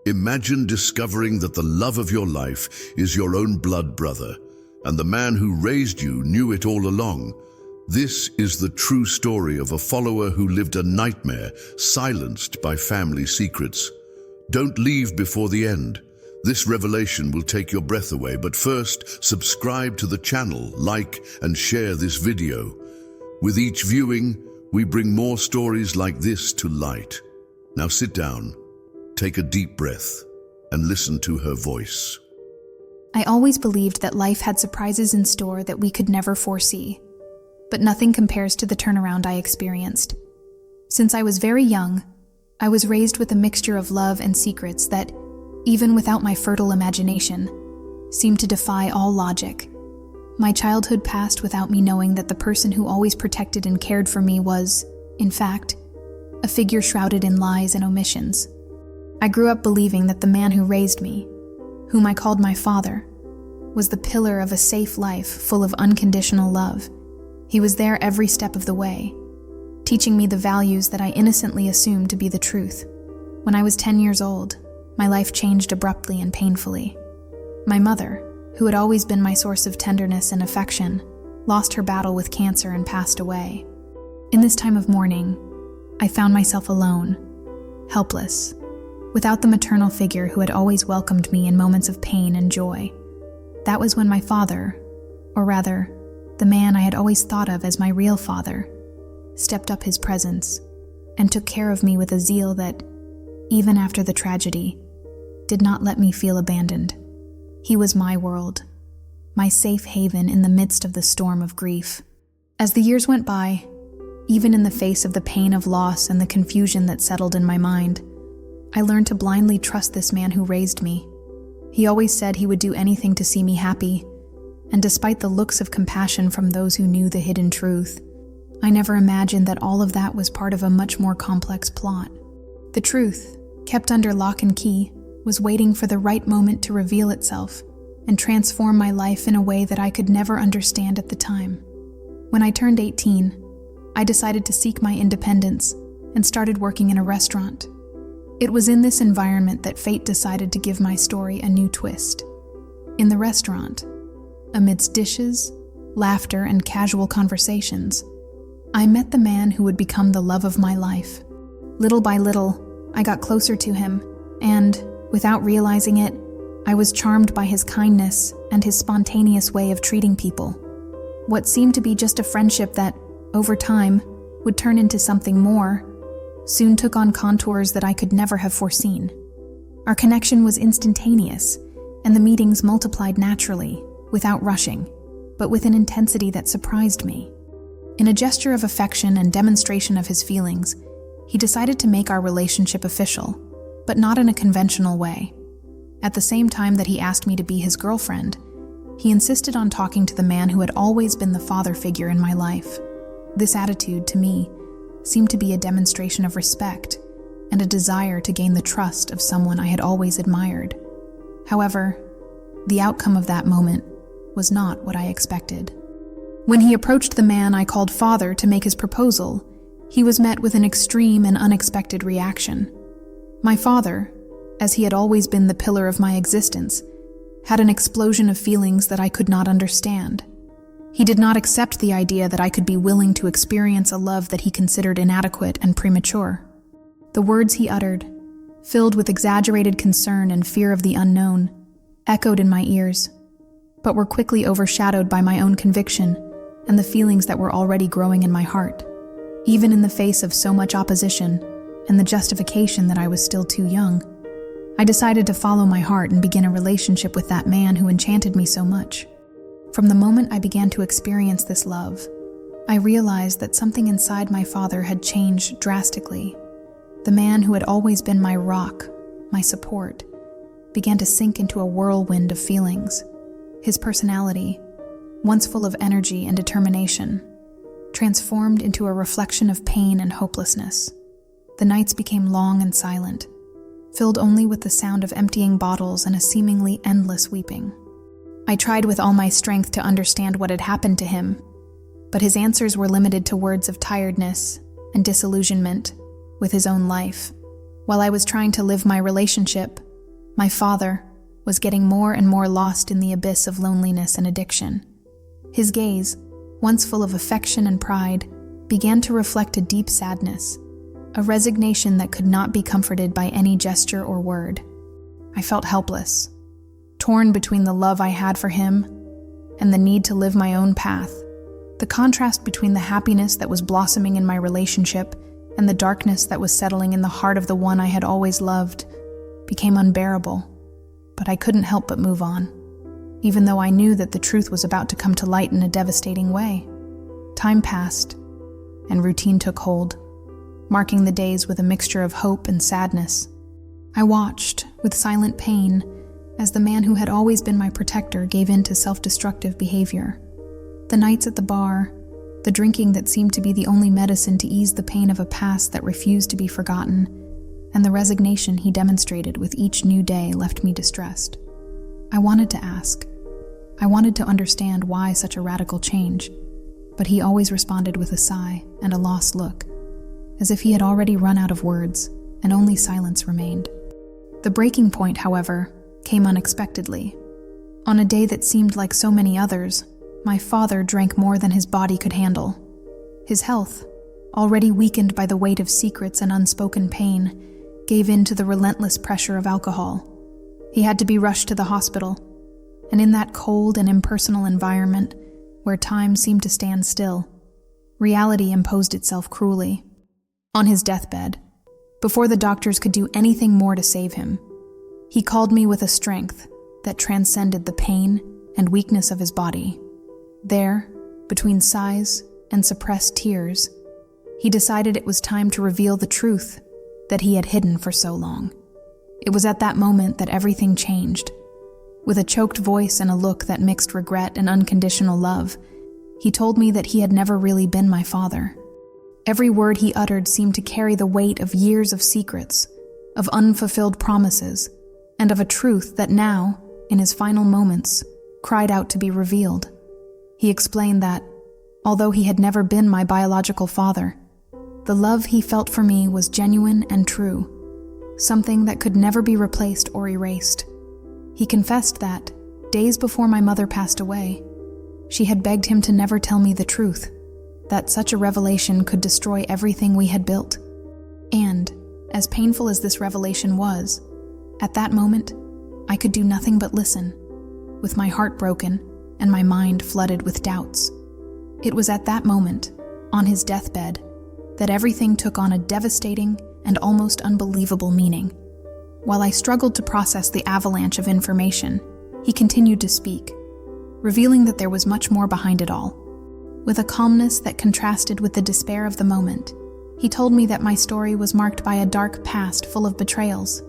Imagine discovering that the love of your life is your own blood brother, and the man who raised you knew it all along. This is the true story of a follower who lived a nightmare, silenced by family secrets. Don't leave before the end. This revelation will take your breath away, but first, subscribe to the channel, like and share this video. With each viewing, we bring more stories like this to light. Now sit down, take a deep breath, and listen to her voice. I always believed that life had surprises in store that we could never foresee, but nothing compares to the turnaround I experienced. Since I was very young, I was raised with a mixture of love and secrets that, even without my fertile imagination, seemed to defy all logic. My childhood passed without me knowing that the person who always protected and cared for me was, in fact, a figure shrouded in lies and omissions. I grew up believing that the man who raised me, whom I called my father, was the pillar of a safe life full of unconditional love. He was there every step of the way, teaching me the values that I innocently assumed to be the truth. When I was 10 years old, my life changed abruptly and painfully. My mother, who had always been my source of tenderness and affection, lost her battle with cancer and passed away. In this time of mourning, I found myself alone, helpless, without the maternal figure who had always welcomed me in moments of pain and joy. That was when my father, or rather, the man I had always thought of as my real father, stepped up his presence and took care of me with a zeal that, even after the tragedy, did not let me feel abandoned. He was my world, my safe haven in the midst of the storm of grief. As the years went by, even in the face of the pain of loss and the confusion that settled in my mind, I learned to blindly trust this man who raised me. He always said he would do anything to see me happy, and despite the looks of compassion from those who knew the hidden truth, I never imagined that all of that was part of a much more complex plot. The truth, kept under lock and key, was waiting for the right moment to reveal itself and transform my life in a way that I could never understand at the time. When I turned 18, I decided to seek my independence and started working in a restaurant. It was in this environment that fate decided to give my story a new twist. In the restaurant, amidst dishes, laughter, and casual conversations, I met the man who would become the love of my life. Little by little, I got closer to him, and, without realizing it, I was charmed by his kindness and his spontaneous way of treating people. What seemed to be just a friendship that, over time, would turn into something more, soon took on contours that I could never have foreseen. Our connection was instantaneous, and the meetings multiplied naturally, without rushing, but with an intensity that surprised me. In a gesture of affection and demonstration of his feelings, he decided to make our relationship official, but not in a conventional way. At the same time that he asked me to be his girlfriend, he insisted on talking to the man who had always been the father figure in my life. This attitude, to me, seemed to be a demonstration of respect and a desire to gain the trust of someone I had always admired. However, the outcome of that moment was not what I expected. When he approached the man I called father to make his proposal, he was met with an extreme and unexpected reaction. My father, as he had always been the pillar of my existence, had an explosion of feelings that I could not understand. He did not accept the idea that I could be willing to experience a love that he considered inadequate and premature. The words he uttered, filled with exaggerated concern and fear of the unknown, echoed in my ears, but were quickly overshadowed by my own conviction and the feelings that were already growing in my heart. Even in the face of so much opposition and the justification that I was still too young, I decided to follow my heart and begin a relationship with that man who enchanted me so much. From the moment I began to experience this love, I realized that something inside my father had changed drastically. The man who had always been my rock, my support, began to sink into a whirlwind of feelings. His personality, once full of energy and determination, transformed into a reflection of pain and hopelessness. The nights became long and silent, filled only with the sound of emptying bottles and a seemingly endless weeping. I tried with all my strength to understand what had happened to him, but his answers were limited to words of tiredness and disillusionment with his own life. While I was trying to live my relationship, My father was getting more and more lost in the abyss of loneliness and addiction. His gaze, once full of affection and pride, began to reflect a deep sadness, a resignation that could not be comforted by any gesture or word. I felt helpless, torn between the love I had for him and the need to live my own path. The contrast between the happiness that was blossoming in my relationship and the darkness that was settling in the heart of the one I had always loved became unbearable, but I couldn't help but move on, even though I knew that the truth was about to come to light in a devastating way. Time passed, and routine took hold, marking the days with a mixture of hope and sadness. I watched, with silent pain, as the man who had always been my protector gave in to self-destructive behavior. The nights at the bar, the drinking that seemed to be the only medicine to ease the pain of a past that refused to be forgotten, and the resignation he demonstrated with each new day left me distressed. I wanted to ask. I wanted to understand why such a radical change, but he always responded with a sigh and a lost look, as if he had already run out of words and only silence remained. The breaking point, however, came unexpectedly. On a day that seemed like so many others, my father drank more than his body could handle. His health, already weakened by the weight of secrets and unspoken pain, gave in to the relentless pressure of alcohol. He had to be rushed to the hospital, and in that cold and impersonal environment, where time seemed to stand still, reality imposed itself cruelly. On his deathbed, before the doctors could do anything more to save him, he called me with a strength that transcended the pain and weakness of his body. There, between sighs and suppressed tears, he decided it was time to reveal the truth that he had hidden for so long. It was at that moment that everything changed. With a choked voice and a look that mixed regret and unconditional love, he told me that he had never really been my father. Every word he uttered seemed to carry the weight of years of secrets, of unfulfilled promises, and of a truth that now, in his final moments, cried out to be revealed. He explained that, although he had never been my biological father, the love he felt for me was genuine and true, something that could never be replaced or erased. He confessed that, days before my mother passed away, she had begged him to never tell me the truth, that such a revelation could destroy everything we had built. And, as painful as this revelation was, at that moment, I could do nothing but listen, with my heart broken and my mind flooded with doubts. It was at that moment, on his deathbed, that everything took on a devastating and almost unbelievable meaning. While I struggled to process the avalanche of information, he continued to speak, revealing that there was much more behind it all. With a calmness that contrasted with the despair of the moment, he told me that my story was marked by a dark past full of betrayals.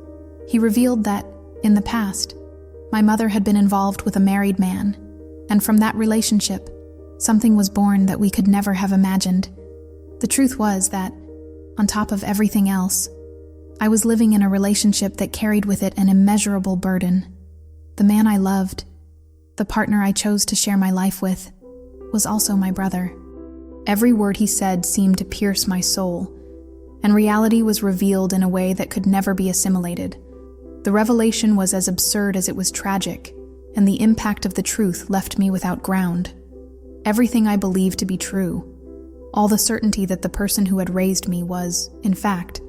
He revealed that, in the past, my mother had been involved with a married man, and from that relationship, something was born that we could never have imagined. The truth was that, on top of everything else, I was living in a relationship that carried with it an immeasurable burden. The man I loved, the partner I chose to share my life with, was also my brother. Every word he said seemed to pierce my soul, and reality was revealed in a way that could never be assimilated. The revelation was as absurd as it was tragic, and the impact of the truth left me without ground. Everything I believed to be true, all the certainty that the person who had raised me was, in fact,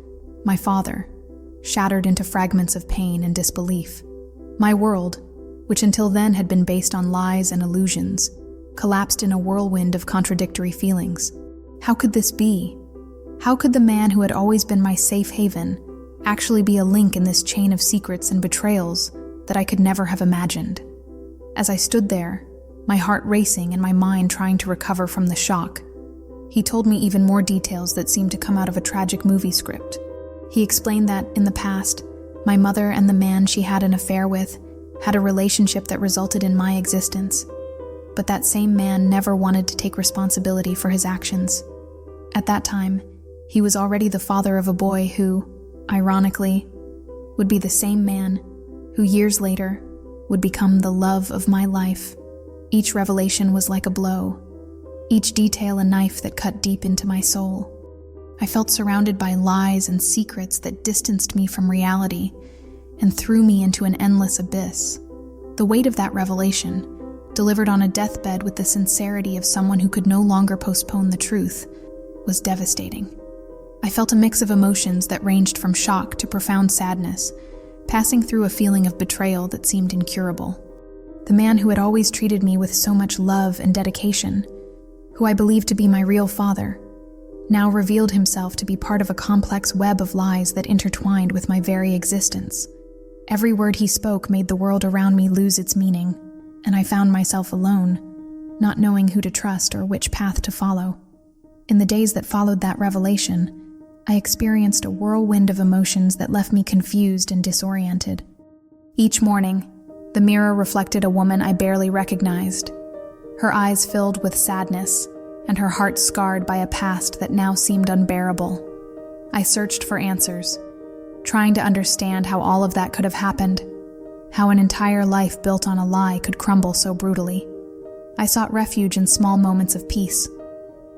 my father, shattered into fragments of pain and disbelief. My world, which until then had been based on lies and illusions, collapsed in a whirlwind of contradictory feelings. How could this be? How could the man who had always been my safe haven actually be a link in this chain of secrets and betrayals that I could never have imagined? As I stood there, my heart racing and my mind trying to recover from the shock, he told me even more details that seemed to come out of a tragic movie script. He explained that, in the past, my mother and the man she had an affair with had a relationship that resulted in my existence, but that same man never wanted to take responsibility for his actions. At that time, he was already the father of a boy who, ironically, would be the same man who years later would become the love of my life. Each revelation was like a blow, each detail a knife that cut deep into my soul. I felt surrounded by lies and secrets that distanced me from reality, and threw me into an endless abyss. The weight of that revelation, delivered on a deathbed with the sincerity of someone who could no longer postpone the truth, was devastating. I felt a mix of emotions that ranged from shock to profound sadness, passing through a feeling of betrayal that seemed incurable. The man who had always treated me with so much love and dedication, who I believed to be my real father, now revealed himself to be part of a complex web of lies that intertwined with my very existence. Every word he spoke made the world around me lose its meaning, and I found myself alone, not knowing who to trust or which path to follow. In the days that followed that revelation, I experienced a whirlwind of emotions that left me confused and disoriented. Each morning, the mirror reflected a woman I barely recognized, her eyes filled with sadness and her heart scarred by a past that now seemed unbearable. I searched for answers, trying to understand how all of that could have happened, how an entire life built on a lie could crumble so brutally. I sought refuge in small moments of peace,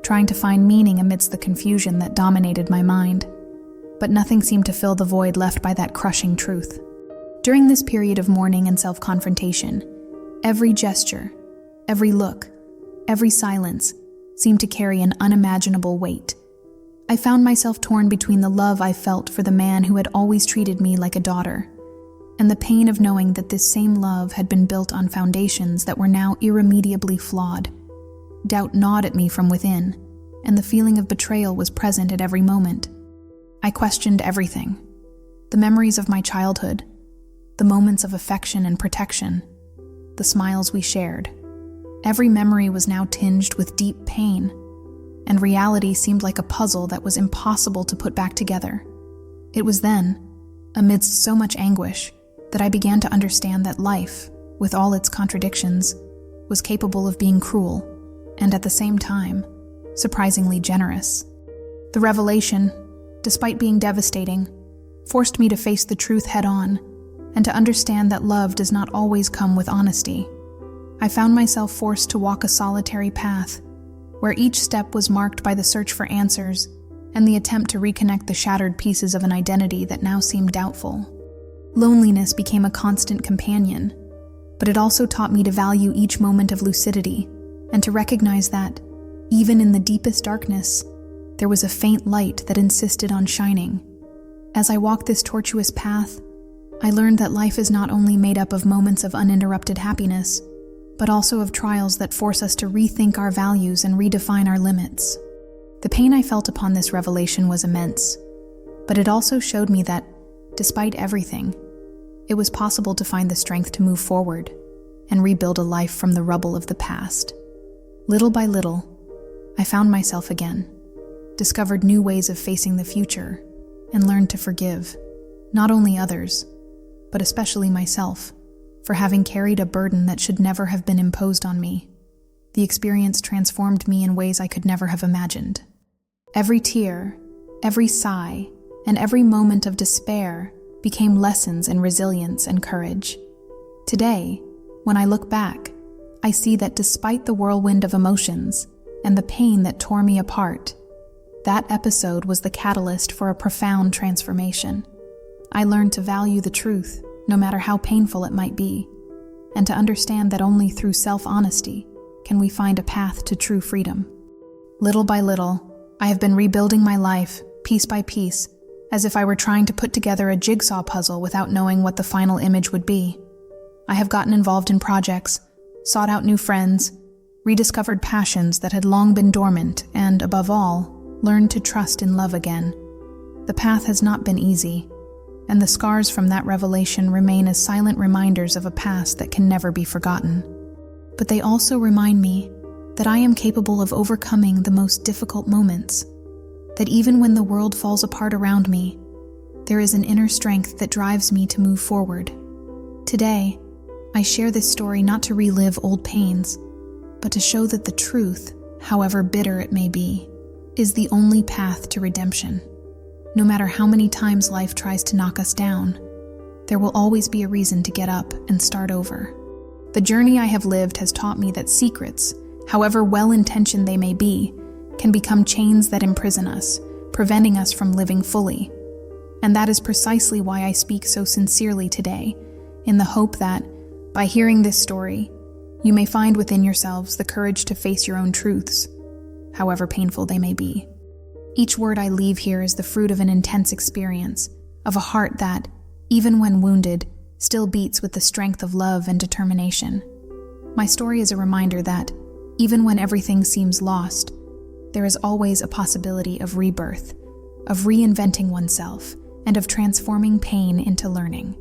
trying to find meaning amidst the confusion that dominated my mind. But nothing seemed to fill the void left by that crushing truth. During this period of mourning and self-confrontation, every gesture, every look, every silence seemed to carry an unimaginable weight. I found myself torn between the love I felt for the man who had always treated me like a daughter, and the pain of knowing that this same love had been built on foundations that were now irremediably flawed. Doubt gnawed at me from within, and the feeling of betrayal was present at every moment. I questioned everything: the memories of my childhood, the moments of affection and protection, the smiles we shared. Every memory was now tinged with deep pain, and reality seemed like a puzzle that was impossible to put back together. It was then, amidst so much anguish, that I began to understand that life, with all its contradictions, was capable of being cruel, and at the same time, surprisingly generous. The revelation, despite being devastating, forced me to face the truth head-on, and to understand that love does not always come with honesty. I found myself forced to walk a solitary path, where each step was marked by the search for answers and the attempt to reconnect the shattered pieces of an identity that now seemed doubtful. Loneliness became a constant companion, but it also taught me to value each moment of lucidity and to recognize that, even in the deepest darkness, there was a faint light that insisted on shining. As I walked this tortuous path, I learned that life is not only made up of moments of uninterrupted happiness, but also of trials that force us to rethink our values and redefine our limits. The pain I felt upon this revelation was immense, but it also showed me that, despite everything, it was possible to find the strength to move forward and rebuild a life from the rubble of the past. Little by little, I found myself again, discovered new ways of facing the future, and learned to forgive, not only others, but especially myself, for having carried a burden that should never have been imposed on me. The experience transformed me in ways I could never have imagined. Every tear, every sigh, and every moment of despair became lessons in resilience and courage. Today, when I look back, I see that despite the whirlwind of emotions and the pain that tore me apart, that episode was the catalyst for a profound transformation. I learned to value the truth, no matter how painful it might be, and to understand that only through self-honesty can we find a path to true freedom. Little by little, I have been rebuilding my life, piece by piece, as if I were trying to put together a jigsaw puzzle without knowing what the final image would be. I have gotten involved in projects, sought out new friends, rediscovered passions that had long been dormant, and, above all, learned to trust in love again. The path has not been easy, and the scars from that revelation remain as silent reminders of a past that can never be forgotten. But they also remind me that I am capable of overcoming the most difficult moments, that even when the world falls apart around me, there is an inner strength that drives me to move forward. Today, I share this story not to relive old pains, but to show that the truth, however bitter it may be, is the only path to redemption. No matter how many times life tries to knock us down, there will always be a reason to get up and start over. The journey I have lived has taught me that secrets, however well-intentioned they may be, can become chains that imprison us, preventing us from living fully. And that is precisely why I speak so sincerely today, in the hope that, by hearing this story, you may find within yourselves the courage to face your own truths, however painful they may be. Each word I leave here is the fruit of an intense experience, of a heart that, even when wounded, still beats with the strength of love and determination. My story is a reminder that, even when everything seems lost, there is always a possibility of rebirth, of reinventing oneself, and of transforming pain into learning.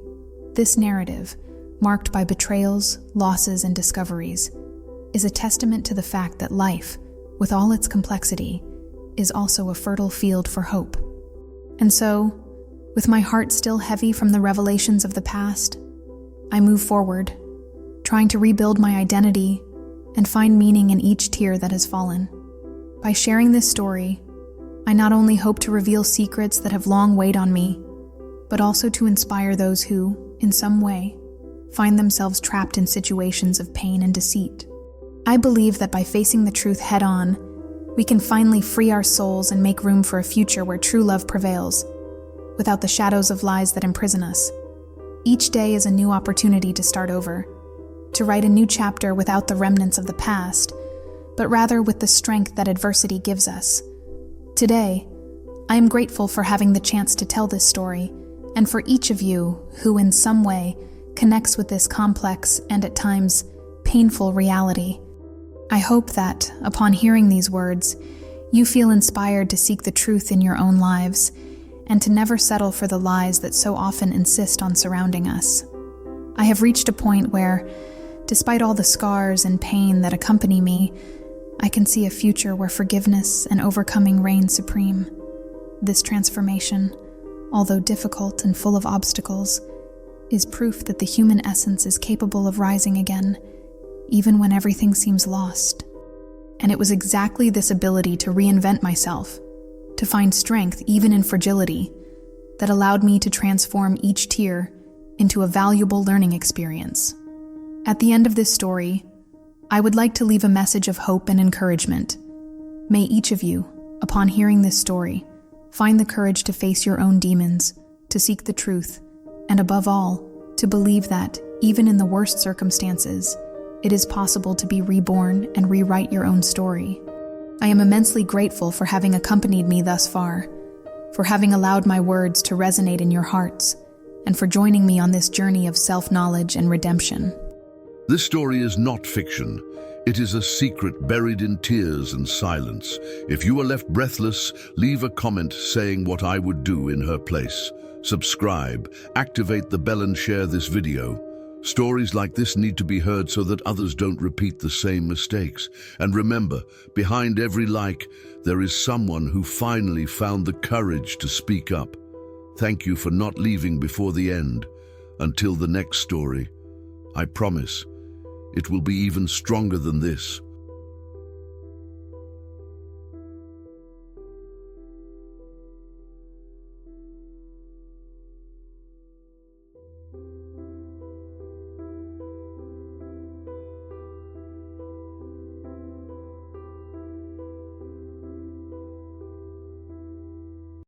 This narrative, marked by betrayals, losses, and discoveries, is a testament to the fact that life, with all its complexity, is also a fertile field for hope. And so, with my heart still heavy from the revelations of the past, I move forward, trying to rebuild my identity and find meaning in each tear that has fallen. By sharing this story, I not only hope to reveal secrets that have long weighed on me, but also to inspire those who, in some way, find themselves trapped in situations of pain and deceit. I believe that by facing the truth head-on, we can finally free our souls and make room for a future where true love prevails, without the shadows of lies that imprison us. Each day is a new opportunity to start over, to write a new chapter without the remnants of the past, but rather with the strength that adversity gives us. Today, I am grateful for having the chance to tell this story, and for each of you who in some way connects with this complex and at times painful reality. I hope that, upon hearing these words, you feel inspired to seek the truth in your own lives and to never settle for the lies that so often insist on surrounding us. I have reached a point where, despite all the scars and pain that accompany me, I can see a future where forgiveness and overcoming reign supreme. This transformation, although difficult and full of obstacles, is proof that the human essence is capable of rising again, even when everything seems lost. And it was exactly this ability to reinvent myself, to find strength even in fragility, that allowed me to transform each tear into a valuable learning experience. At the end of this story, I would like to leave a message of hope and encouragement. May each of you, upon hearing this story, find the courage to face your own demons, to seek the truth, and above all, to believe that, even in the worst circumstances, it is possible to be reborn and rewrite your own story. I am immensely grateful for having accompanied me thus far, for having allowed my words to resonate in your hearts, and for joining me on this journey of self-knowledge and redemption. This story is not fiction. It is a secret buried in tears and silence. If you are left breathless, leave a comment saying what I would do in her place. Subscribe, activate the bell and share this video. Stories like this need to be heard so that others don't repeat the same mistakes. And remember, behind every like, there is someone who finally found the courage to speak up. Thank you for not leaving before the end. Until the next story, I promise, it will be even stronger than this.